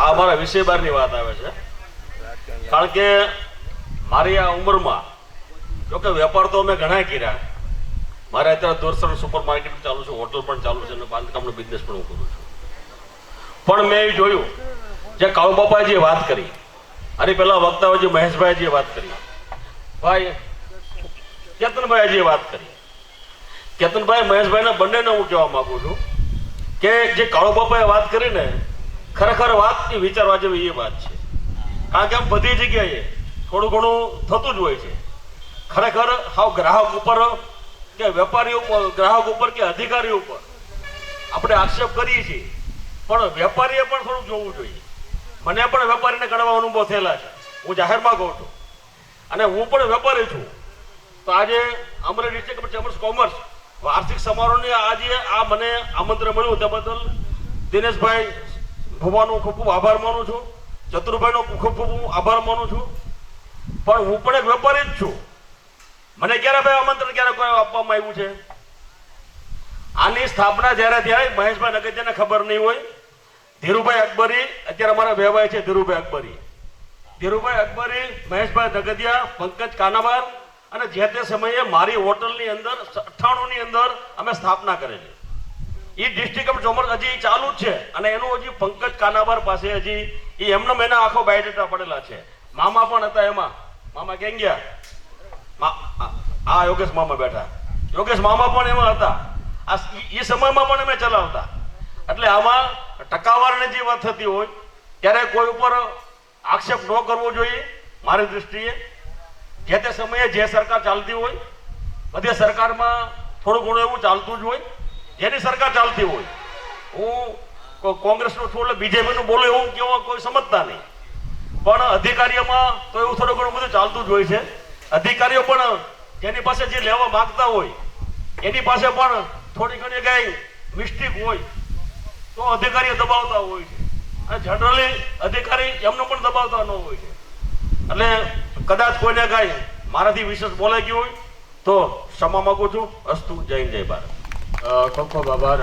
આ અમારા વિષય બારની વાત આવે છે, કારણ કે મારી આ ઉંમરમાં જોકે વેપાર તો અમે ઘણા કર્યા. મારે અત્યારે દોરસણ સુપર માર્કેટ ચાલુ છે, હોટલ પણ ચાલુ છે અને બાંધકામનો બિઝનેસ પણ હું કરું છું. પણ મેં એ જોયું જે કાળુબાપાએ જે વાત કરી, આની પહેલા વક્તાઓ જે મહેશભાઈ જે વાત કરી, ભાઈ કેતનભાઈ જે વાત કરી, કેતનભાઈ મહેશભાઈને બંનેને હું કહેવા માંગુ છું કે જે કાળુબાપાએ વાત કરી ને, ખરેખર વાત એ વિચારવા જેવી એ વાત છે. કારણ કે આમ બધી જગ્યાએ થોડું ઘણું થતું જ હોય છે. ખરેખર હાવ ગ્રાહક ઉપર કે વેપારીઓ ઉપર, ગ્રાહક ઉપર કે અધિકારીઓ ઉપર આપણે આક્ષેપ કરીએ છીએ, પણ વેપારીએ પણ થોડું જોવું જોઈએ. મને પણ વેપારીને ઘણા અનુભવ થયેલા છે, હું જાહેરમાં કહું છું, અને હું પણ વેપારી છું. તો આજે અમરેલી ડિસ્ટ્રિક્ટ ચેમ્બર્સ કોમર્સ વાર્ષિક સમારોહની આજે આ મને આમંત્રણ મળ્યું તે બદલ દિનેશભાઈ ભુવાનો ખૂબ ખૂબ આભાર માનું છું, ચતુરભાઈનો ખૂબ ખૂબ હું આભાર માનું છું. પણ હું પણ એક વેપારી જ છું. મને ક્યારે ભાઈ આમંત્રણ ક્યારે કોઈ આપવામાં આવ્યું છે? આની સ્થાપના જ્યારે ત્યારે મહેશભાઈ નગતિયાને ખબર નહીં હોય. ધીરુભાઈ અકબરી અત્યારે અમારા વેવાય છે, ધીરુભાઈ અકબરી, મહેશભાઈ નગતિયા, પંકજ કાનાબાર, અને જે તે સમયે મારી હોટલની અંદર 98ની અંદર અમે સ્થાપના કરેલી. એ ડિસ્ટ્રિક્ટ ઓફ ચોમર હજી ચાલુ જ છે, અને એનું હજી પંકજ કાનાબાર પાસે હજી એ એમનો એના આખો બાયોડેટા પડેલા છે. મામા પણ હતા એમાં. મામા ક્યાં ગયા? હા, યોગેશ મામા બેઠા. યોગેશ મામા પણ એમાં હતા. એ સમયમાં પણ અમે ચલાવતા. એટલે આમાં ટકાવારીની જે વાત થતી હોય ત્યારે કોઈ ઉપર આક્ષેપ ન કરવો જોઈએ. મારી દૃષ્ટિએ જે તે સમયે જે સરકાર ચાલતી હોય, બધી સરકારમાં થોડું ઘણું એવું ચાલતું જ હોય. જેની સરકાર ચાલતી હોય, હું કોંગ્રેસનું છું એટલે બીજેપીનું બોલું એવું કેવા કોઈ સમજતા નહીં, પણ અધિકારીઓમાં તો એવું થોડું ઘણું બધું ચાલતું જ હોય છે. અધિકારીઓ પણ જેની પાસે જે લેવા માંગતા હોય એની પાસે પણ થોડી ઘણી કઈ મિસ્ટેક હોય તો અધિકારીઓ દબાવતા હોય છે, અને જનરલી અધિકારી એમનો પણ દબાવતા ન હોય છે. એટલે કદાચ કોઈને કાંઈ મારાથી વિશેષ બોલાઈ ગયું હોય તો ક્ષમા માંગુ છું. અસ્તુ. જય હિન્દ, જય ભારત. ખૂબ ખૂબ આભાર.